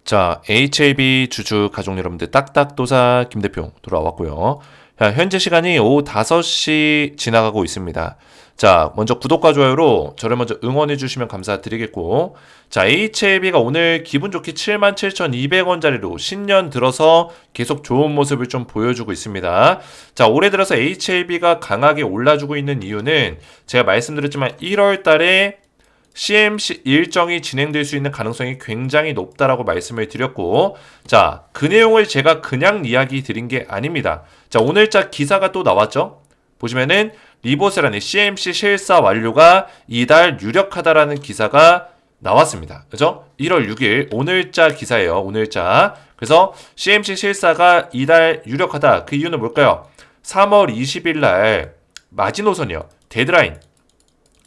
자, HAB 주주 가족 여러분들 딱딱도사 김대표 돌아왔고요. 자, 현재 시간이 오후 5시 지나가고 있습니다. 자, 먼저 구독과 좋아요로 저를 먼저 응원해 주시면 감사드리겠고, 자, HAB가 오늘 기분 좋게 77,200원짜리로 신년 들어서 계속 좋은 모습을 좀 보여주고 있습니다. 자, 올해 들어서 HAB가 강하게 올라주고 있는 이유는 제가 말씀드렸지만 1월 달에 CMC 일정이 진행될 수 있는 가능성이 굉장히 높다라고 말씀을 드렸고, 자, 그 내용을 제가 그냥 이야기 드린 게 아닙니다. 자, 오늘자 기사가 또 나왔죠? 보시면은 리보세라는 CMC 실사 완료가 이달 유력하다라는 기사가 나왔습니다. 그죠? 1월 6일 오늘자 기사예요. 오늘자. 그래서 CMC 실사가 이달 유력하다. 그 이유는 뭘까요? 3월 20일 날 마지노선이요. 데드라인.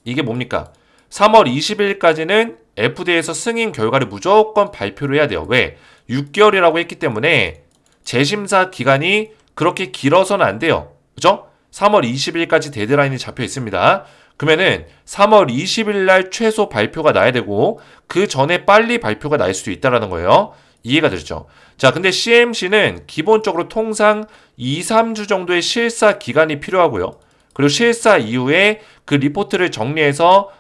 이게 뭡니까? 3월 20일까지는 FDA에서 승인 결과를 무조건 발표를 해야 돼요. 왜? 6개월이라고 했기 때문에 재심사 기간이 그렇게 길어서는 안 돼요. 그죠? 3월 20일까지 데드라인이 잡혀 있습니다. 그러면은 3월 20일 날 최소 발표가 나야 되고 그 전에 빨리 발표가 날 수도 있다라는 거예요. 이해가 되죠? 자, 근데 CMC는 기본적으로 통상 2, 3주 정도의 실사 기간이 필요하고요. 그리고 실사 이후에 그 리포트를 정리해서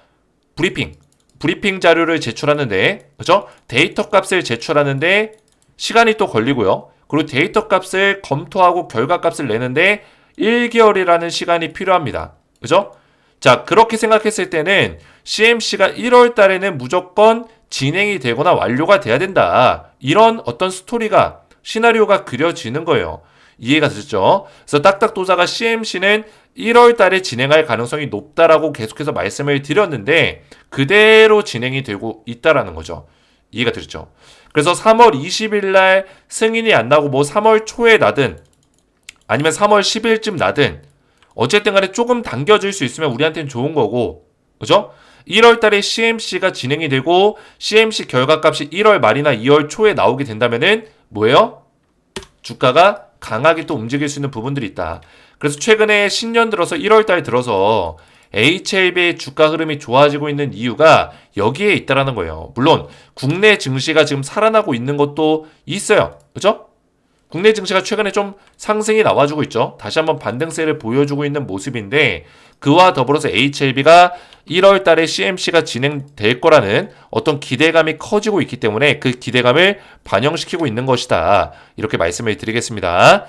브리핑 자료를 제출하는데, 그죠? 데이터 값을 제출하는데 시간이 또 걸리고요. 그리고 데이터 값을 검토하고 결과 값을 내는데 1개월이라는 시간이 필요합니다. 그죠? 자, 그렇게 생각했을 때는 CMC가 1월 달에는 무조건 진행이 되거나 완료가 돼야 된다. 이런 어떤 스토리가, 시나리오가 그려지는 거예요. 이해가 되셨죠? 그래서 딱딱도사가 CMC는 1월 달에 진행할 가능성이 높다라고 계속해서 말씀을 드렸는데 그대로 진행이 되고 있다라는 거죠. 이해가 되셨죠? 그래서 3월 20일 날 승인이 안 나고 뭐 3월 초에 나든 아니면 3월 10일쯤 나든 어쨌든 간에 조금 당겨질 수 있으면 우리한테는 좋은 거고, 그죠? 1월 달에 CMC가 진행이 되고 CMC 결과값이 1월 말이나 2월 초에 나오게 된다면은 뭐예요? 주가가 강하게 또 움직일 수 있는 부분들이 있다. 그래서 최근에 신년 들어서 1월 달 들어서 HLB의 주가 흐름이 좋아지고 있는 이유가 여기에 있다라는 거예요. 물론 국내 증시가 지금 살아나고 있는 것도 있어요. 그죠? 국내 증시가 최근에 좀 상승이 나와주고 있죠. 다시 한번 반등세를 보여주고 있는 모습인데 그와 더불어서 HLB가 1월 달에 CMC가 진행될 거라는 어떤 기대감이 커지고 있기 때문에 그 기대감을 반영시키고 있는 것이다. 이렇게 말씀을 드리겠습니다.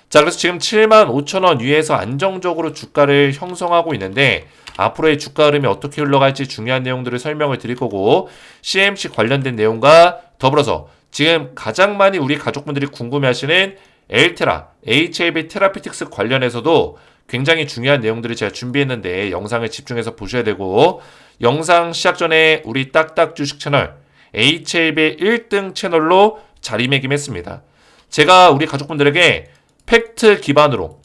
자, 그래서 지금 75,000원 위에서 안정적으로 주가를 형성하고 있는데 앞으로의 주가 흐름이 어떻게 흘러갈지 중요한 내용들을 설명을 드릴 거고 CMC 관련된 내용과 더불어서 지금 가장 많이 우리 가족분들이 궁금해하시는 엘테라, HLB 테라피틱스 관련해서도 굉장히 중요한 내용들을 제가 준비했는데 영상을 집중해서 보셔야 되고 영상 시작 전에 우리 딱딱 주식 채널 HLB 1등 채널로 자리매김했습니다. 제가 우리 가족분들에게 팩트 기반으로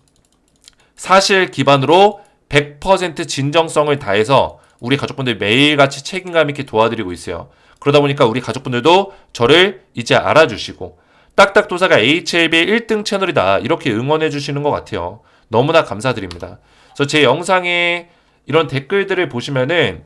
사실 기반으로 100% 진정성을 다해서 우리 가족분들 매일같이 책임감 있게 도와드리고 있어요. 그러다 보니까 우리 가족분들도 저를 이제 알아주시고 딱딱도사가 HLB의 1등 채널이다 이렇게 응원해 주시는 것 같아요. 너무나 감사드립니다. 그래서 제 영상에 이런 댓글들을 보시면은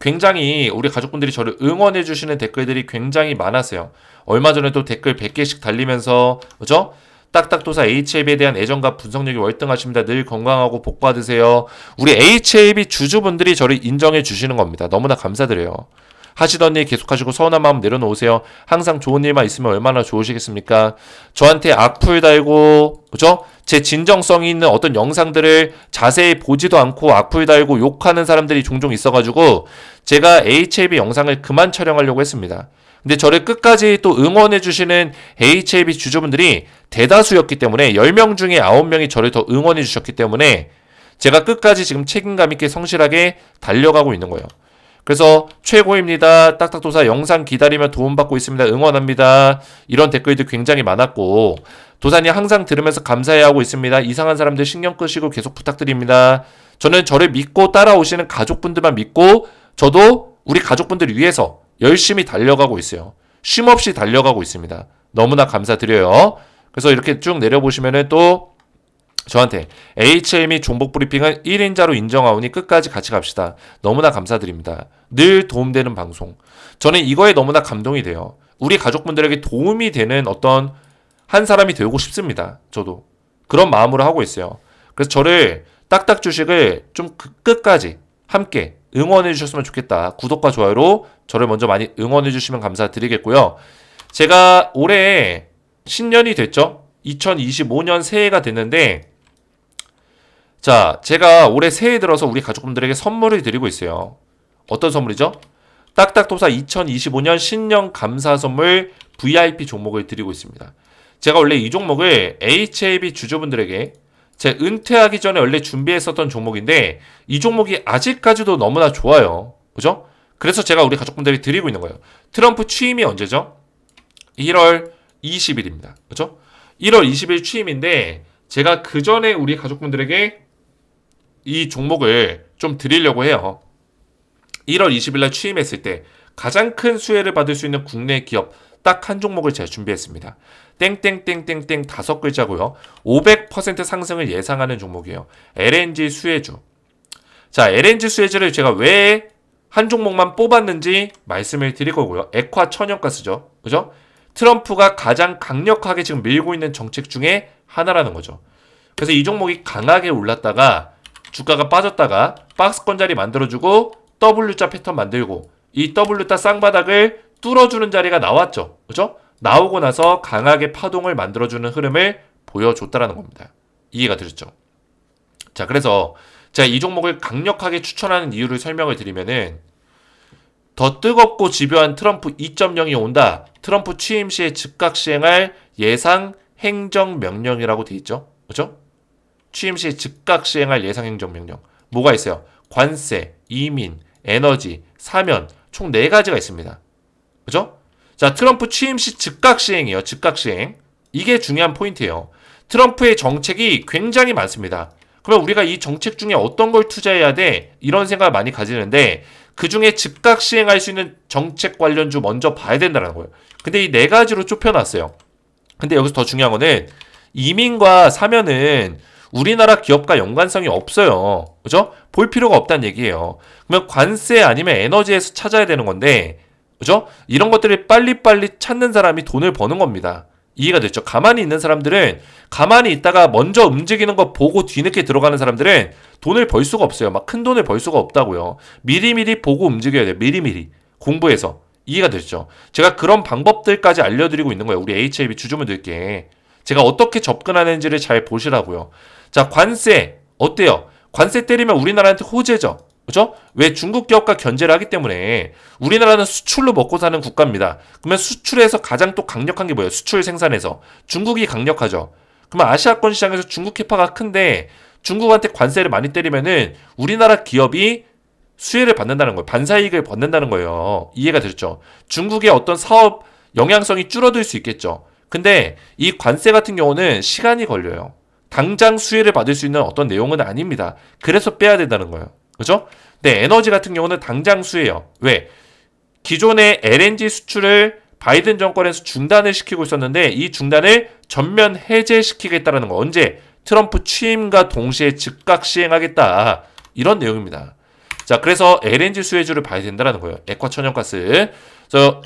굉장히 우리 가족분들이 저를 응원해 주시는 댓글들이 굉장히 많았어요. 얼마 전에도 댓글 100개씩 달리면서 그죠? 딱딱도사 HLB에 대한 애정과 분석력이 월등하십니다. 늘 건강하고 복 받으세요. 우리 HLB 주주분들이 저를 인정해 주시는 겁니다. 너무나 감사드려요. 하시던 일 계속하시고 서운한 마음 내려놓으세요. 항상 좋은 일만 있으면 얼마나 좋으시겠습니까? 저한테 악플 달고 그죠? 제 진정성이 있는 어떤 영상들을 자세히 보지도 않고 악플 달고 욕하는 사람들이 종종 있어가지고 제가 HLB 영상을 그만 촬영하려고 했습니다. 근데 저를 끝까지 또 응원해 주시는 HLB 주주분들이 대다수였기 때문에 10명 중에 9명이 저를 더 응원해 주셨기 때문에 제가 끝까지 지금 책임감 있게 성실하게 달려가고 있는 거예요. 그래서 최고입니다. 딱딱도사 영상 기다리며 도움받고 있습니다. 응원합니다. 이런 댓글도 굉장히 많았고 도사님 항상 들으면서 감사해하고 있습니다. 이상한 사람들 신경 끄시고 계속 부탁드립니다. 저는 저를 믿고 따라오시는 가족분들만 믿고 저도 우리 가족분들을 위해서 열심히 달려가고 있어요. 쉼없이 달려가고 있습니다. 너무나 감사드려요. 그래서 이렇게 쭉 내려보시면은 또 저한테 HM이 종목 브리핑은 1인자로 인정하오니 끝까지 같이 갑시다. 너무나 감사드립니다. 늘 도움되는 방송. 저는 이거에 너무나 감동이 돼요. 우리 가족분들에게 도움이 되는 어떤 한 사람이 되고 싶습니다. 저도 그런 마음으로 하고 있어요. 그래서 저를 딱딱 주식을 좀 끝까지 함께 응원해 주셨으면 좋겠다. 구독과 좋아요로 저를 먼저 많이 응원해 주시면 감사드리겠고요. 제가 올해 신년이 됐죠? 2025년 새해가 됐는데, 자, 제가 올해 새해 들어서 우리 가족분들에게 선물을 드리고 있어요. 어떤 선물이죠? 딱딱도사 2025년 신년 감사 선물 VIP 종목을 드리고 있습니다. 제가 원래 이 종목을 HAB 주주분들에게 제 은퇴하기 전에 원래 준비했었던 종목인데 이 종목이 아직까지도 너무나 좋아요. 그죠? 그래서 제가 우리 가족분들이 드리고 있는 거예요. 트럼프 취임이 언제죠? 1월 20일입니다. 그죠? 1월 20일 취임인데 제가 그 전에 우리 가족분들에게 이 종목을 좀 드리려고 해요. 1월 20일 날 취임했을 때 가장 큰 수혜를 받을 수 있는 국내 기업 딱 한 종목을 제가 준비했습니다. 땡땡땡땡땡 5글자고요. 500% 상승을 예상하는 종목이에요. LNG 수혜주. 자, LNG 수혜주를 제가 왜 한 종목만 뽑았는지 말씀을 드릴 거고요. 액화 천연가스죠. 그죠? 트럼프가 가장 강력하게 지금 밀고 있는 정책 중에 하나라는 거죠. 그래서 이 종목이 강하게 올랐다가 주가가 빠졌다가 박스권 자리 만들어주고 W자 패턴 만들고 이 W자 쌍바닥을 뚫어주는 자리가 나왔죠. 그죠? 나오고 나서 강하게 파동을 만들어주는 흐름을 보여줬다라는 겁니다. 이해가 되셨죠? 자, 그래서 제가 이 종목을 강력하게 추천하는 이유를 설명을 드리면은 더 뜨겁고 집요한 트럼프 2.0이 온다. 트럼프 취임 시에 즉각 시행할 예상 행정명령이라고 돼 있죠. 그죠? 취임 시에 즉각 시행할 예상 행정명령. 뭐가 있어요? 관세, 이민, 에너지, 사면 총 4가지가 있습니다. 그죠? 자, 트럼프 취임 시 즉각 시행이에요. 즉각 시행. 이게 중요한 포인트예요. 트럼프의 정책이 굉장히 많습니다. 그러면 우리가 이 정책 중에 어떤 걸 투자해야 돼? 이런 생각을 많이 가지는데 그 중에 즉각 시행할 수 있는 정책 관련주 먼저 봐야 된다는 거예요. 근데 이 4가지로 좁혀놨어요. 근데 여기서 더 중요한 거는 이민과 사면은 우리나라 기업과 연관성이 없어요. 그죠? 볼 필요가 없다는 얘기예요. 그러면 관세 아니면 에너지에서 찾아야 되는 건데, 그죠? 이런 것들을 빨리빨리 찾는 사람이 돈을 버는 겁니다. 이해가 됐죠? 가만히 있는 사람들은 가만히 있다가 먼저 움직이는 거 보고 뒤늦게 들어가는 사람들은 돈을 벌 수가 없어요. 막 큰 돈을 벌 수가 없다고요. 미리미리 보고 움직여야 돼요. 미리미리 공부해서. 이해가 됐죠? 제가 그런 방법들까지 알려드리고 있는 거예요. 우리 HAB 주주분들께. 제가 어떻게 접근하는지를 잘 보시라고요. 자, 관세 어때요? 관세 때리면 우리나라한테 호재죠. 그죠? 왜 중국 기업과 견제를 하기 때문에 우리나라는 수출로 먹고 사는 국가입니다. 그러면 수출에서 가장 또 강력한 게 뭐예요? 수출 생산에서. 중국이 강력하죠. 그러면 아시아권 시장에서 중국 캐파가 큰데 중국한테 관세를 많이 때리면은 우리나라 기업이 수혜를 받는다는 거예요. 반사이익을 받는다는 거예요. 이해가 되셨죠? 중국의 어떤 사업 영향성이 줄어들 수 있겠죠. 근데 이 관세 같은 경우는 시간이 걸려요. 당장 수혜를 받을 수 있는 어떤 내용은 아닙니다. 그래서 빼야 된다는 거예요. 그죠? 근데 에너지 같은 경우는 당장 수혜예요. 왜? 기존의 LNG 수출을 바이든 정권에서 중단을 시키고 있었는데 이 중단을 전면 해제시키겠다라는 거. 언제? 트럼프 취임과 동시에 즉각 시행하겠다. 이런 내용입니다. 자, 그래서 LNG 수혜주를 봐야 된다는 거예요. 액화 천연가스.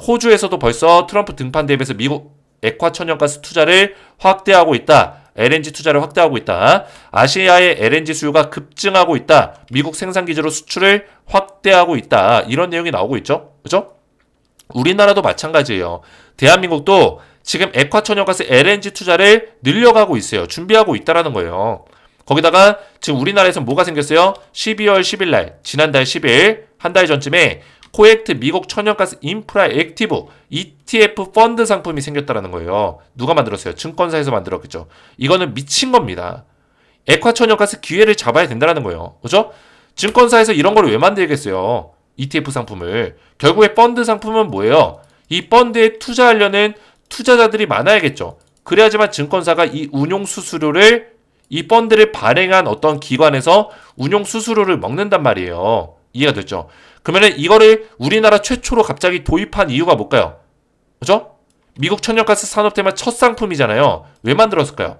호주에서도 벌써 트럼프 등판 대비해서 미국 액화 천연가스 투자를 확대하고 있다. LNG 투자를 확대하고 있다. 아시아의 LNG 수요가 급증하고 있다. 미국 생산 기지로 수출을 확대하고 있다. 이런 내용이 나오고 있죠. 그죠? 우리나라도 마찬가지예요. 대한민국도 지금 액화 천연가스 LNG 투자를 늘려가고 있어요. 준비하고 있다라는 거예요. 거기다가 지금 우리나라에서 뭐가 생겼어요? 12월 10일 날, 지난달 10일, 한 달 전쯤에 코엑트 미국 천연가스 인프라 액티브 ETF 펀드 상품이 생겼다라는 거예요. 누가 만들었어요? 증권사에서 만들었겠죠. 이거는 미친 겁니다. 액화 천연가스 기회를 잡아야 된다는 거예요. 그죠? 증권사에서 이런 걸 왜 만들겠어요? ETF 상품을. 결국에 펀드 상품은 뭐예요? 이 펀드에 투자하려는 투자자들이 많아야겠죠. 그래야지만 증권사가 이 운용 수수료를 이 펀드를 발행한 어떤 기관에서 운용 수수료를 먹는단 말이에요. 이해가 됐죠? 그러면은 이거를 우리나라 최초로 갑자기 도입한 이유가 뭘까요? 그죠? 미국 천연가스 산업 테마 첫 상품이잖아요. 왜 만들었을까요?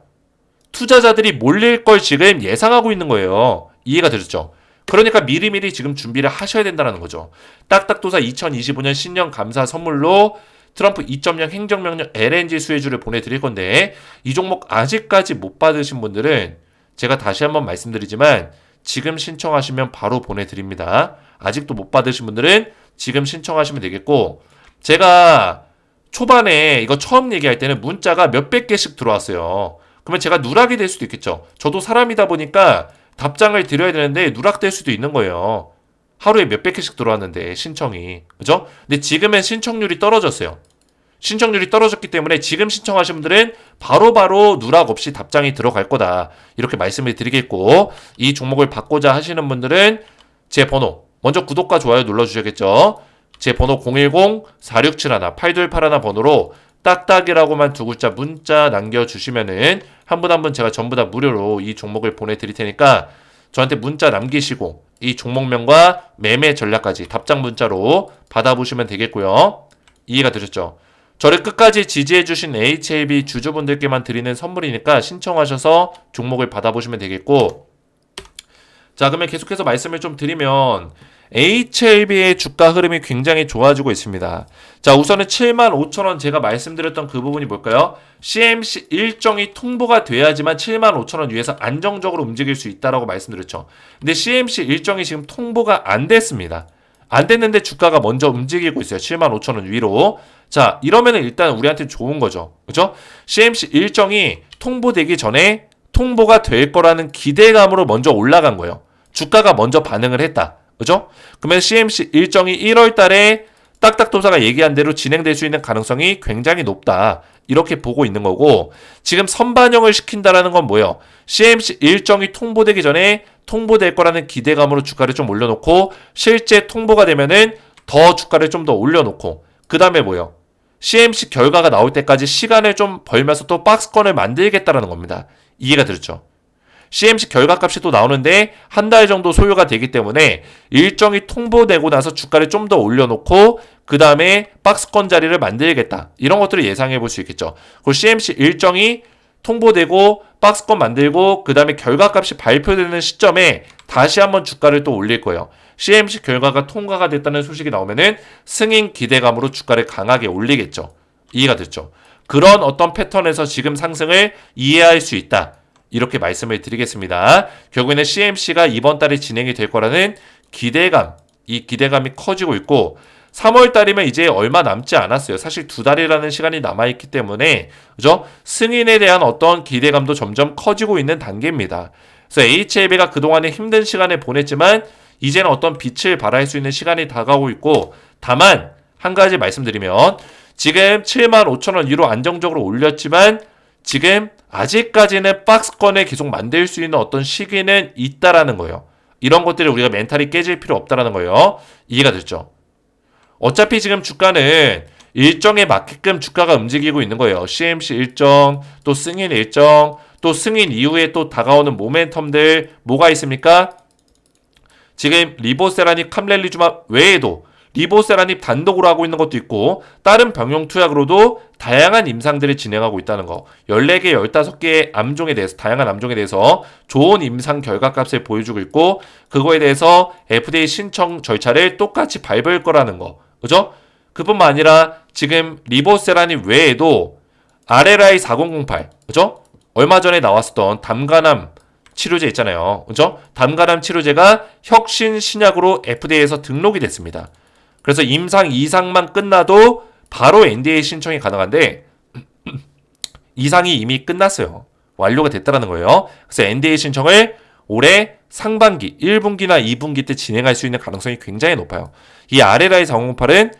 투자자들이 몰릴 걸 지금 예상하고 있는 거예요. 이해가 되셨죠? 그러니까 미리미리 지금 준비를 하셔야 된다는 거죠. 딱딱도사 2025년 신년 감사 선물로 트럼프 2.0 행정명령 LNG 수혜주를 보내드릴 건데 이 종목 아직까지 못 받으신 분들은 제가 다시 한번 말씀드리지만 지금 신청하시면 바로 보내드립니다. 아직도 못 받으신 분들은 지금 신청하시면 되겠고 제가 초반에 이거 처음 얘기할 때는 문자가 몇백 개씩 들어왔어요. 그러면 제가 누락이 될 수도 있겠죠. 저도 사람이다 보니까 답장을 드려야 되는데 누락될 수도 있는 거예요. 하루에 몇백 개씩 들어왔는데 신청이. 그죠? 근데 지금은 신청률이 떨어졌어요. 신청률이 떨어졌기 때문에 지금 신청하신 분들은 바로바로 누락 없이 답장이 들어갈 거다. 이렇게 말씀을 드리겠고 이 종목을 받고자 하시는 분들은 제 번호 먼저 구독과 좋아요 눌러주셔야겠죠. 제 번호 010-4671-8281 번호로 딱딱이라고만 두 글자 문자 남겨주시면은 한 분 한 분 제가 전부 다 무료로 이 종목을 보내드릴 테니까 저한테 문자 남기시고 이 종목명과 매매 전략까지 답장 문자로 받아보시면 되겠고요. 이해가 되셨죠? 저를 끝까지 지지해주신 HLB 주주분들께만 드리는 선물이니까 신청하셔서 종목을 받아보시면 되겠고 자 그러면 계속해서 말씀을 좀 드리면 HLB의 주가 흐름이 굉장히 좋아지고 있습니다. 자 우선은 75,000원 제가 말씀드렸던 그 부분이 뭘까요? CMC 일정이 통보가 돼야지만 75,000원 위에서 안정적으로 움직일 수 있다라고 말씀드렸죠. 근데 CMC 일정이 지금 통보가 안 됐습니다. 안 됐는데 주가가 먼저 움직이고 있어요. 75,000원 위로. 자 이러면은 일단 우리한테 좋은 거죠. 그죠? CMC 일정이 통보되기 전에 통보가 될 거라는 기대감으로 먼저 올라간 거예요. 주가가 먼저 반응을 했다. 그죠? 그러면 CMC 일정이 1월 달에 딱딱도사가 얘기한 대로 진행될 수 있는 가능성이 굉장히 높다. 이렇게 보고 있는 거고 지금 선반영을 시킨다라는 건 뭐예요? CMC 일정이 통보되기 전에 통보될 거라는 기대감으로 주가를 좀 올려놓고 실제 통보가 되면은 더 주가를 좀 더 올려놓고 그 다음에 뭐예요? CMC 결과가 나올 때까지 시간을 좀 벌면서 또 박스권을 만들겠다라는 겁니다. 이해가 되죠? CMC 결과값이 또 나오는데 한 달 정도 소요가 되기 때문에 일정이 통보되고 나서 주가를 좀 더 올려놓고 그 다음에 박스권 자리를 만들겠다. 이런 것들을 예상해 볼 수 있겠죠. 그리고 CMC 일정이 통보되고 박스권 만들고 그 다음에 결과값이 발표되는 시점에 다시 한번 주가를 또 올릴 거예요. CMC 결과가 통과가 됐다는 소식이 나오면은 승인 기대감으로 주가를 강하게 올리겠죠. 이해가 됐죠? 그런 어떤 패턴에서 지금 상승을 이해할 수 있다. 이렇게 말씀을 드리겠습니다. 결국에는 CMC가 이번 달에 진행이 될 거라는 기대감, 이 기대감이 커지고 있고 3월 달이면 이제 얼마 남지 않았어요. 사실 2달이라는 시간이 남아있기 때문에 그죠? 승인에 대한 어떤 기대감도 점점 커지고 있는 단계입니다. 그래서 HLB가 그동안에 힘든 시간을 보냈지만 이제는 어떤 빛을 발할 수 있는 시간이 다가오고 있고 다만 한 가지 말씀드리면 지금 75,000원 위로 안정적으로 올렸지만 지금 아직까지는 박스권을 계속 만들 수 있는 어떤 시기는 있다라는 거예요. 이런 것들을 우리가 멘탈이 깨질 필요 없다라는 거예요. 이해가 됐죠? 어차피 지금 주가는 일정에 맞게끔 주가가 움직이고 있는 거예요. CMC 일정, 또 승인 일정, 또 승인 이후에 또 다가오는 모멘텀들 뭐가 있습니까? 지금 리보세라닙 캄렐리주맙 외에도 리보세라닙 단독으로 하고 있는 것도 있고 다른 병용 투약으로도 다양한 임상들을 진행하고 있다는 거. 14개, 15개의 암종에 대해서 다양한 암종에 대해서 좋은 임상 결과값을 보여주고 있고 그거에 대해서 FDA 신청 절차를 똑같이 밟을 거라는 거. 그죠? 그뿐만 아니라 지금 리보세라닙 외에도 RLI 4008 그죠? 얼마 전에 나왔었던 담간암 치료제 있잖아요. 그죠? 담간암 치료제가 혁신 신약으로 FDA에서 등록이 됐습니다. 그래서 임상 이상만 끝나도 바로 NDA 신청이 가능한데 이상이 이미 끝났어요. 완료가 됐다라는 거예요. 그래서 NDA 신청을 올해 상반기 1분기나 2분기 때 진행할 수 있는 가능성이 굉장히 높아요. 이 RLI 4008은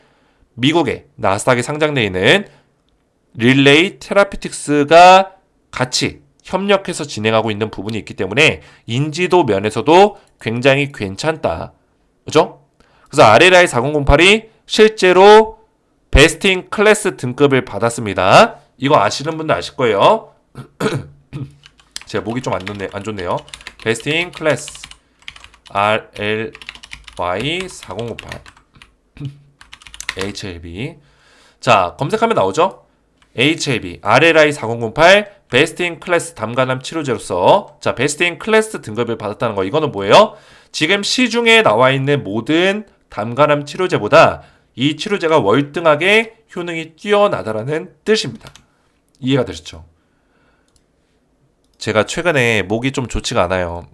미국의 나스닥에 상장되어 있는 릴레이 테라피틱스가 같이 협력해서 진행하고 있는 부분이 있기 때문에 인지도 면에서도 굉장히 괜찮다. 그죠? 그래서 RLI 4008이 실제로 베스트 인 클래스 등급을 받았습니다. 이거 아시는 분들 아실 거예요. 제가 목이 좀 안 좋네요. 베스트 인 클래스 RLY 4008 HLB 자 검색하면 나오죠. HLB RLI 4008 베스트 인 클래스 담간암 치료제로서 자 베스트 인 클래스 등급을 받았다는 거. 이거는 뭐예요? 지금 시중에 나와 있는 모든 담간암 치료제보다 이 치료제가 월등하게 효능이 뛰어나다라는 뜻입니다. 이해가 되셨죠? 제가 최근에 목이 좀 좋지가 않아요.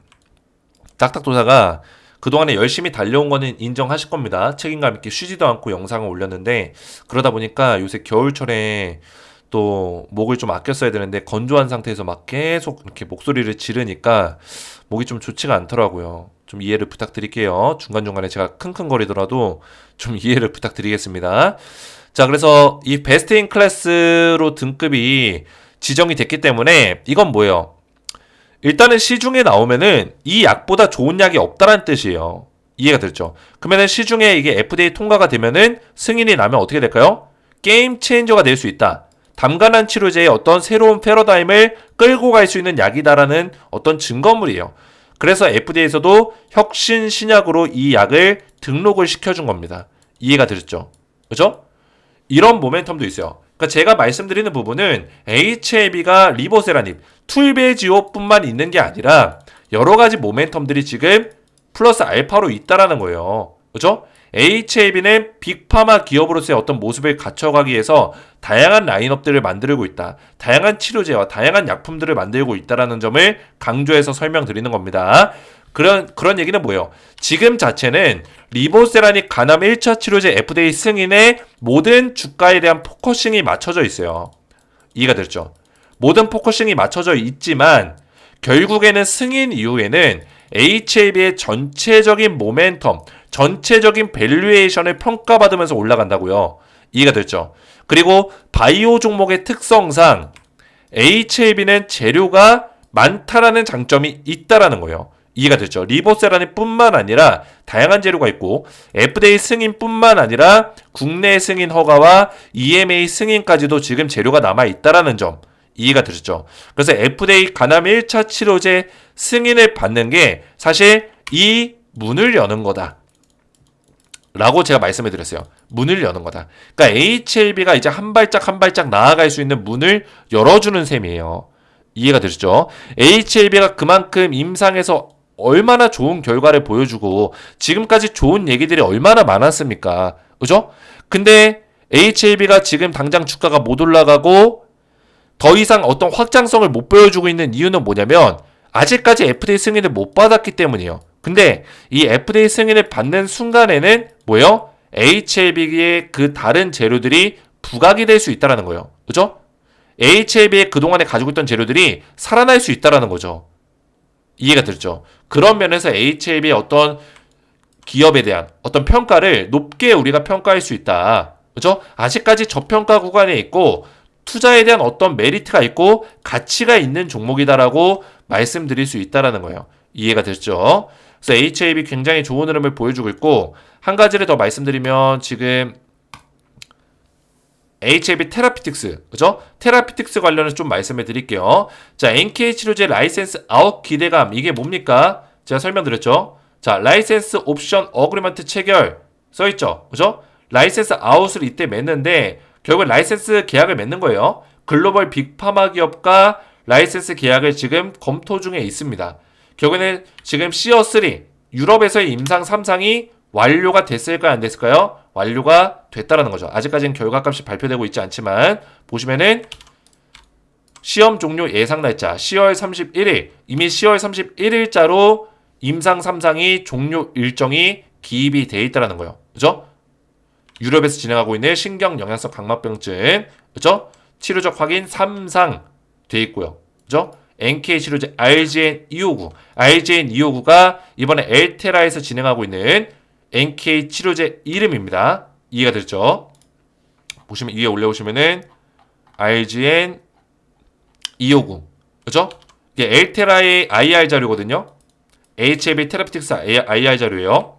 딱딱도사가 그동안에 열심히 달려온 거는 인정하실 겁니다. 책임감 있게 쉬지도 않고 영상을 올렸는데, 그러다 보니까 요새 겨울철에 또 목을 좀 아껴 써야 되는데 건조한 상태에서 막 계속 이렇게 목소리를 지르니까 목이 좀 좋지가 않더라고요. 좀 이해를 부탁드릴게요. 중간중간에 제가 킁킁거리더라도 좀 이해를 부탁드리겠습니다. 자, 그래서 이 베스트 인 클래스로 등급이 지정이 됐기 때문에 이건 뭐예요? 일단은 시중에 나오면은 이 약보다 좋은 약이 없다는 뜻이에요. 이해가 됐죠? 그러면은 시중에 이게 FDA 통과가 되면은 승인이 나면 어떻게 될까요? 게임 체인저가 될 수 있다. 담간한 치료제의 어떤 새로운 패러다임을 끌고 갈 수 있는 약이다라는 어떤 증거물이에요. 그래서 FDA에서도 혁신 신약으로 이 약을 등록을 시켜준 겁니다. 이해가 되셨죠? 그죠? 이런 모멘텀도 있어요. 그러니까 제가 말씀드리는 부분은 HAB가 리보세라닙, 툴베지오뿐만 있는 게 아니라 여러 가지 모멘텀들이 지금 플러스 알파로 있다라는 거예요. 그죠? HAB는 빅파마 기업으로서의 어떤 모습을 갖춰가기 위해서 다양한 라인업들을 만들고 있다. 다양한 치료제와 다양한 약품들을 만들고 있다라는 점을 강조해서 설명드리는 겁니다. 그런 얘기는 뭐예요? 지금 자체는 리보세라닉 간암 1차 치료제 FDA 승인에 모든 주가에 대한 포커싱이 맞춰져 있어요. 이해가 됐죠? 모든 포커싱이 맞춰져 있지만 결국에는 승인 이후에는 HAB의 전체적인 모멘텀, 전체적인 밸류에이션을 평가받으면서 올라간다고요. 이해가 됐죠? 그리고 바이오 종목의 특성상 HAB는 재료가 많다라는 장점이 있다라는 거예요. 이해가 됐죠? 리보세라닐 뿐만 아니라 다양한 재료가 있고 FDA 승인뿐만 아니라 국내 승인 허가와 EMA 승인까지도 지금 재료가 남아있다라는 점 이해가 되셨죠? 그래서 FDA 간암 1차 치료제 승인을 받는 게 사실 이 문을 여는 거다 라고 제가 말씀을 드렸어요. 문을 여는 거다. 그러니까 HLB가 이제 한 발짝 한 발짝 나아갈 수 있는 문을 열어주는 셈이에요. 이해가 되셨죠? HLB가 그만큼 임상에서 얼마나 좋은 결과를 보여주고 지금까지 좋은 얘기들이 얼마나 많았습니까? 그죠? 근데 HLB가 지금 당장 주가가 못 올라가고 더 이상 어떤 확장성을 못 보여주고 있는 이유는 뭐냐면 아직까지 FDA 승인을 못 받았기 때문이에요. 근데 이 FDA 승인을 받는 순간에는 뭐예요? HLB의 그 다른 재료들이 부각이 될 수 있다는 거예요. 그죠? HLB의 그동안에 가지고 있던 재료들이 살아날 수 있다는 거죠. 이해가 됐죠? 그런 면에서 HLB의 어떤 기업에 대한 어떤 평가를 높게 우리가 평가할 수 있다. 그죠? 아직까지 저평가 구간에 있고 투자에 대한 어떤 메리트가 있고 가치가 있는 종목이다라고 말씀드릴 수 있다라는 거예요. 이해가 됐죠? 그래서 HAB 굉장히 좋은 흐름을 보여주고 있고 한 가지를 더 말씀드리면 지금 HAB 테라피틱스, 그죠? 테라피틱스 관련해서 좀 말씀해 드릴게요. 자, NK 치료제 라이센스 아웃 기대감 이게 뭡니까? 제가 설명드렸죠? 자, 라이센스 옵션 어그리먼트 체결 써있죠? 그죠? 라이센스 아웃을 이때 맺는데 결국 라이센스 계약을 맺는 거예요. 글로벌 빅파마 기업과 라이센스 계약을 지금 검토 중에 있습니다. 결국에는 지금 시어3 유럽에서의 임상 3상이 완료가 됐을까요? 안 됐을까요? 완료가 됐다라는 거죠. 아직까지는 결과값이 발표되고 있지 않지만 보시면은 시험 종료 예상 날짜 10월 31일 이미 10월 31일자로 임상 3상이 종료 일정이 기입이 돼 있다라는 거예요. 그죠? 유럽에서 진행하고 있는 신경 영양성 각막병증, 그죠? 치료적 확인 3상 돼 있고요. 그죠? NK 치료제 RGN259가 이번에 엘테라에서 진행하고 있는 NK 치료제 이름입니다. 이해가 됐죠? 보시면 위에 올려오시면은 RGN259, 그죠? 이게 엘테라의 IR 자료거든요. HAB 테라피틱스 IR 자료예요.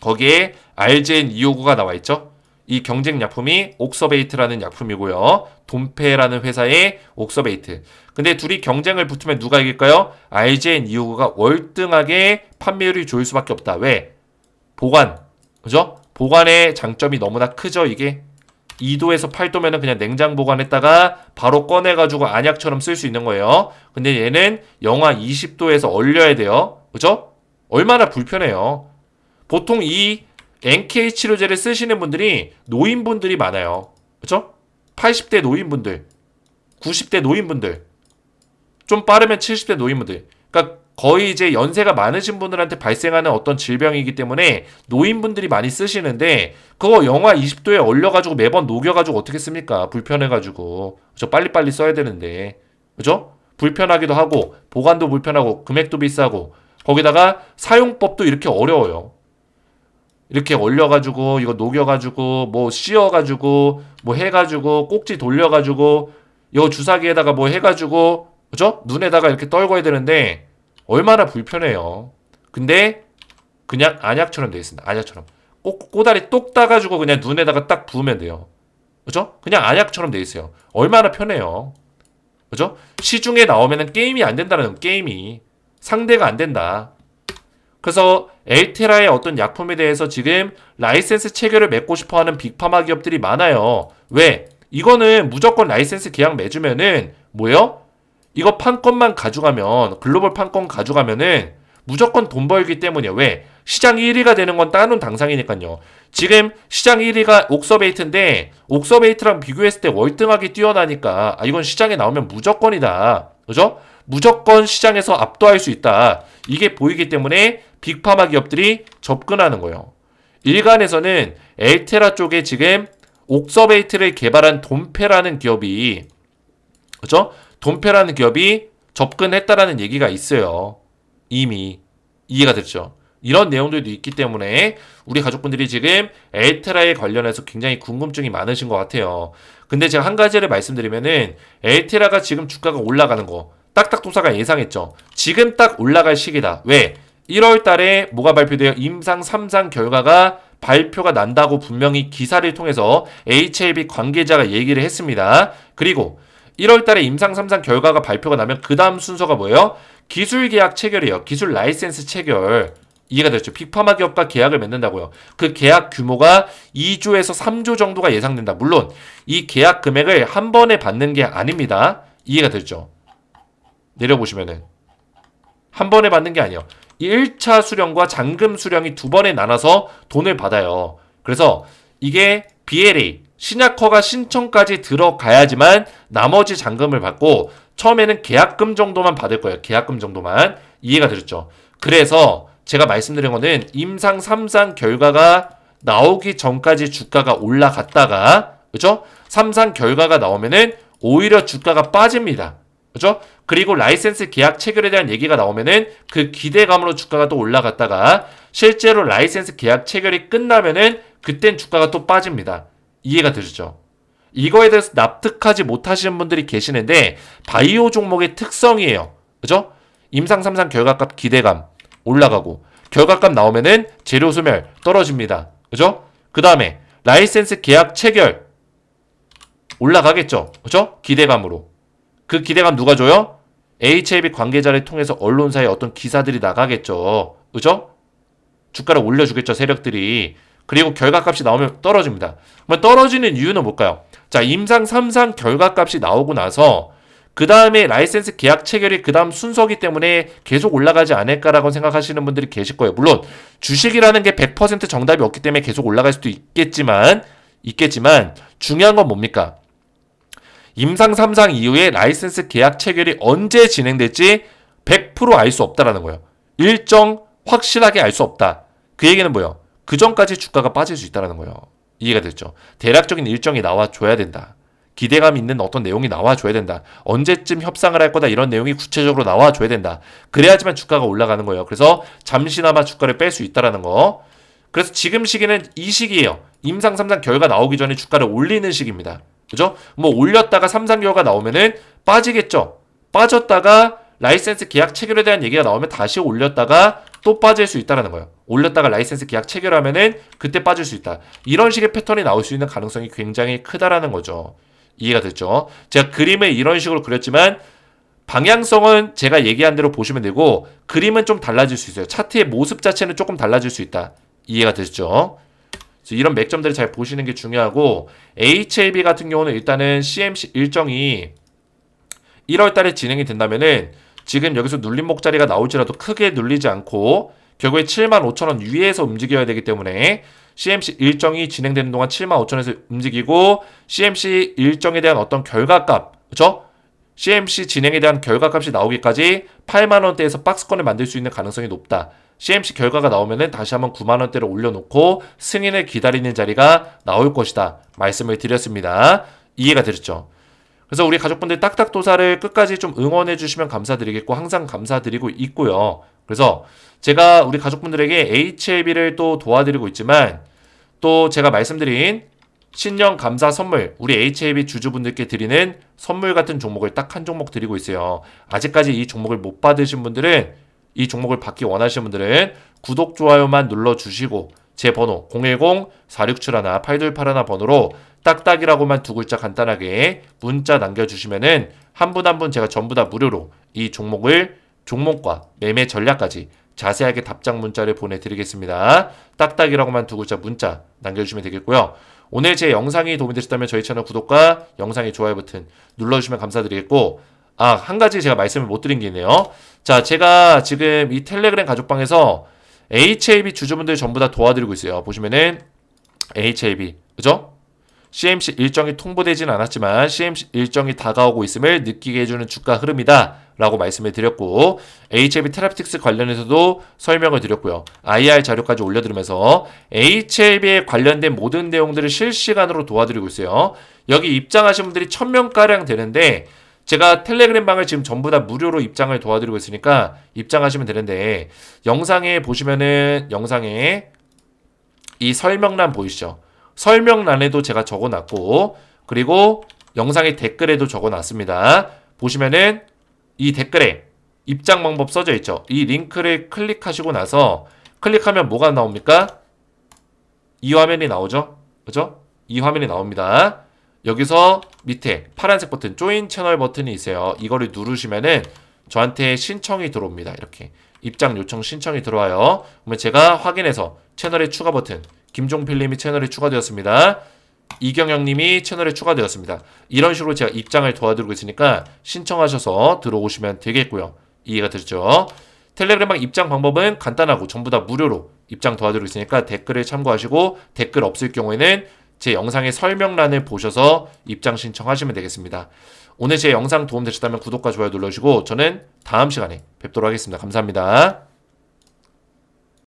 거기에 RGN259가 나와 있죠. 이 경쟁 약품이 옥서베이트라는 약품이고요. 돈페라는 회사의 옥서베이트. 근데 둘이 경쟁을 붙으면 누가 이길까요? RGN259가 월등하게 판매율이 좋을 수밖에 없다. 왜? 보관. 그죠? 보관의 장점이 너무나 크죠, 이게. 2도에서 8도면은 그냥 냉장 보관했다가 바로 꺼내가지고 안약처럼 쓸 수 있는 거예요. 근데 얘는 영하 20도에서 얼려야 돼요. 그죠? 얼마나 불편해요. 보통 이 NK 치료제를 쓰시는 분들이 노인분들이 많아요. 그렇죠? 80대 노인분들, 90대 노인분들, 좀 빠르면 70대 노인분들. 그러니까 거의 이제 연세가 많으신 분들한테 발생하는 어떤 질병이기 때문에 노인분들이 많이 쓰시는데 그거 영하 20도에 얼려가지고 매번 녹여가지고 어떻게 씁니까? 불편해가지고. 그죠? 빨리빨리 써야 되는데. 그죠? 불편하기도 하고 보관도 불편하고 금액도 비싸고 거기다가 사용법도 이렇게 어려워요. 이렇게 얼려가지고 이거 녹여가지고 뭐 씌워가지고 뭐 해가지고 꼭지 돌려가지고 이거 주사기에다가 뭐 해가지고 그죠? 눈에다가 이렇게 떨궈야 되는데 얼마나 불편해요. 근데 그냥 안약처럼 돼 있습니다. 안약처럼. 꼬다리 똑 따가지고 그냥 눈에다가 딱 부으면 돼요. 그죠? 그냥 안약처럼 돼 있어요. 얼마나 편해요. 그죠? 시중에 나오면은 게임이 안 된다는 게임이. 상대가 안 된다. 그래서 엘테라의 어떤 약품에 대해서 지금 라이센스 체결을 맺고 싶어 하는 빅파마 기업들이 많아요. 왜? 이거는 무조건 라이센스 계약 맺으면은 뭐예요? 이거 판권만 가져가면 글로벌 판권 가져가면은 무조건 돈 벌기 때문이에요. 왜? 시장 1위가 되는 건 따놓은 당상이니까요. 지금 시장 1위가 옥서베이트인데 옥서베이트랑 비교했을 때 월등하게 뛰어나니까 이건 시장에 나오면 무조건이다. 그죠? 무조건 시장에서 압도할 수 있다. 이게 보이기 때문에 빅파마 기업들이 접근하는 거예요. 일간에서는 엘테라 쪽에 지금 옥서베이트를 개발한 돈페라는 기업이 그죠? 돈페라는 기업이 접근했다라는 얘기가 있어요. 이미 이해가 됐죠? 이런 내용들도 있기 때문에 우리 가족분들이 지금 엘테라에 관련해서 굉장히 궁금증이 많으신 것 같아요. 근데 제가 한 가지를 말씀드리면은 엘테라가 지금 주가가 올라가는 거 딱딱도사가 예상했죠. 지금 딱 올라갈 시기다. 왜? 1월 달에 뭐가 발표돼요? 임상 3상 결과가 발표가 난다고 분명히 기사를 통해서 HLB 관계자가 얘기를 했습니다. 그리고 1월 달에 임상 3상 결과가 발표가 나면 그 다음 순서가 뭐예요? 기술 계약 체결이에요. 기술 라이센스 체결. 이해가 됐죠? 빅파마 기업과 계약을 맺는다고요. 그 계약 규모가 2조에서 3조 정도가 예상된다. 물론 이 계약 금액을 한 번에 받는 게 아닙니다. 이해가 됐죠? 내려보시면은 한 번에 받는 게 아니에요. 1차 수령과 잔금 수령이 두 번에 나눠서 돈을 받아요. 그래서 이게 BLA 신약허가 신청까지 들어가야지만 나머지 잔금을 받고 처음에는 계약금 정도만 받을 거예요. 계약금 정도만. 이해가 되셨죠? 그래서 제가 말씀드린 거는 임상 3상 결과가 나오기 전까지 주가가 올라갔다가 그죠? 3상 결과가 나오면은 오히려 주가가 빠집니다. 그죠? 그리고 라이센스 계약 체결에 대한 얘기가 나오면은 그 기대감으로 주가가 또 올라갔다가 실제로 라이센스 계약 체결이 끝나면은 그땐 주가가 또 빠집니다. 이해가 되시죠? 이거에 대해서 납득하지 못하시는 분들이 계시는데 바이오 종목의 특성이에요. 그죠? 임상 3상 결과값 기대감 올라가고 결과값 나오면은 재료 소멸 떨어집니다. 그죠? 그 다음에 라이센스 계약 체결 올라가겠죠. 그죠? 기대감으로. 그 기대감 누가 줘요? HLB 관계자를 통해서 언론사에 어떤 기사들이 나가겠죠. 그죠? 주가를 올려주겠죠. 세력들이. 그리고 결과값이 나오면 떨어집니다. 그러면 떨어지는 이유는 뭘까요? 자, 임상 3상 결과값이 나오고 나서 그 다음에 라이센스 계약 체결이 그 다음 순서기 때문에 계속 올라가지 않을까라고 생각하시는 분들이 계실 거예요. 물론 주식이라는 게 100% 정답이 없기 때문에 계속 올라갈 수도 있겠지만 중요한 건 뭡니까? 임상 3상 이후에 라이센스 계약 체결이 언제 진행될지 100% 알 수 없다라는 거예요. 일정 확실하게 알 수 없다. 그 얘기는 뭐예요? 그 전까지 주가가 빠질 수 있다는 거예요. 이해가 됐죠? 대략적인 일정이 나와줘야 된다. 기대감 있는 어떤 내용이 나와줘야 된다. 언제쯤 협상을 할 거다 이런 내용이 구체적으로 나와줘야 된다. 그래야지만 주가가 올라가는 거예요. 그래서 잠시나마 주가를 뺄 수 있다는 거. 그래서 지금 시기는 이 시기예요. 임상 3상 결과 나오기 전에 주가를 올리는 시기입니다. 그죠? 뭐 올렸다가 3상 결과 나오면은 빠지겠죠. 빠졌다가 라이센스 계약 체결에 대한 얘기가 나오면 다시 올렸다가 또 빠질 수 있다는 거예요. 올렸다가 라이센스 계약 체결하면은 그때 빠질 수 있다. 이런 식의 패턴이 나올 수 있는 가능성이 굉장히 크다라는 거죠. 이해가 됐죠? 제가 그림을 이런 식으로 그렸지만 방향성은 제가 얘기한 대로 보시면 되고 그림은 좀 달라질 수 있어요. 차트의 모습 자체는 조금 달라질 수 있다. 이해가 됐죠? 그래서 이런 맥점들을 잘 보시는 게 중요하고 HLB 같은 경우는 일단은 CMC 일정이 1월 달에 진행이 된다면은 지금 여기서 눌림 목자리가 나올지라도 크게 눌리지 않고 결국에 75,000원 위에서 움직여야 되기 때문에 CMC 일정이 진행되는 동안 75,000원에서 움직이고 CMC 일정에 대한 어떤 결과값, 그렇죠? CMC 진행에 대한 결과값이 나오기까지 8만 원대에서 박스권을 만들 수 있는 가능성이 높다. CMC 결과가 나오면은 다시 한번 9만 원대로 올려놓고 승인을 기다리는 자리가 나올 것이다. 말씀을 드렸습니다. 이해가 되셨죠? 그래서 우리 가족분들 딱딱도사를 끝까지 좀 응원해 주시면 감사드리겠고 항상 감사드리고 있고요. 그래서 제가 우리 가족분들에게 HLB를 또 도와드리고 있지만 또 제가 말씀드린 신년 감사 선물, 우리 HLB 주주분들께 드리는 선물 같은 종목을 딱 한 종목 드리고 있어요. 아직까지 이 종목을 못 받으신 분들은, 이 종목을 받기 원하시는 분들은 구독, 좋아요만 눌러주시고 제 번호 010-4671-8281 번호로 딱딱이라고만 두 글자 간단하게 문자 남겨주시면은 한 분 한 분 제가 전부 다 무료로 이 종목과 매매 전략까지 자세하게 답장 문자를 보내드리겠습니다. 딱딱이라고만 두 글자 문자 남겨주시면 되겠고요. 오늘 제 영상이 도움이 되셨다면 저희 채널 구독과 영상의 좋아요 버튼 눌러주시면 감사드리겠고, 한 가지 제가 말씀을 못 드린 게 있네요. 자, 제가 지금 이 텔레그램 가족방에서 HLB 주주분들 전부 다 도와드리고 있어요. 보시면은 HLB, 그죠? CMC 일정이 통보되진 않았지만 CMC 일정이 다가오고 있음을 느끼게 해주는 주가 흐름이다 라고 말씀을 드렸고, HLB 테라피틱스 관련해서도 설명을 드렸고요. IR 자료까지 올려드리면서 HLB에 관련된 모든 내용들을 실시간으로 도와드리고 있어요. 여기 입장하신 분들이 1000명가량 되는데 제가 텔레그램 방을 지금 전부 다 무료로 입장을 도와드리고 있으니까 입장하시면 되는데, 영상에 보시면은 영상에 이 설명란 보이시죠? 설명란에도 제가 적어놨고, 그리고 영상의 댓글에도 적어놨습니다. 보시면은 이 댓글에 입장 방법 써져 있죠. 이 링크를 클릭하시고 나서 클릭하면 뭐가 나옵니까? 이 화면이 나오죠? 그죠? 이 화면이 나옵니다. 여기서 밑에 파란색 버튼 조인 채널 버튼이 있어요. 이거를 누르시면은 저한테 신청이 들어옵니다. 이렇게 입장 요청 신청이 들어와요. 그러면 제가 확인해서 채널에 추가 버튼, 김종필님이 채널에 추가되었습니다. 이경영님이 채널에 추가되었습니다. 이런 식으로 제가 입장을 도와드리고 있으니까 신청하셔서 들어오시면 되겠고요. 이해가 되셨죠? 텔레그램방 입장 방법은 간단하고 전부 다 무료로 입장 도와드리고 있으니까 댓글을 참고하시고, 댓글 없을 경우에는 제 영상의 설명란을 보셔서 입장 신청하시면 되겠습니다. 오늘 제 영상 도움 되셨다면 구독과 좋아요 눌러주시고 저는 다음 시간에 뵙도록 하겠습니다. 감사합니다.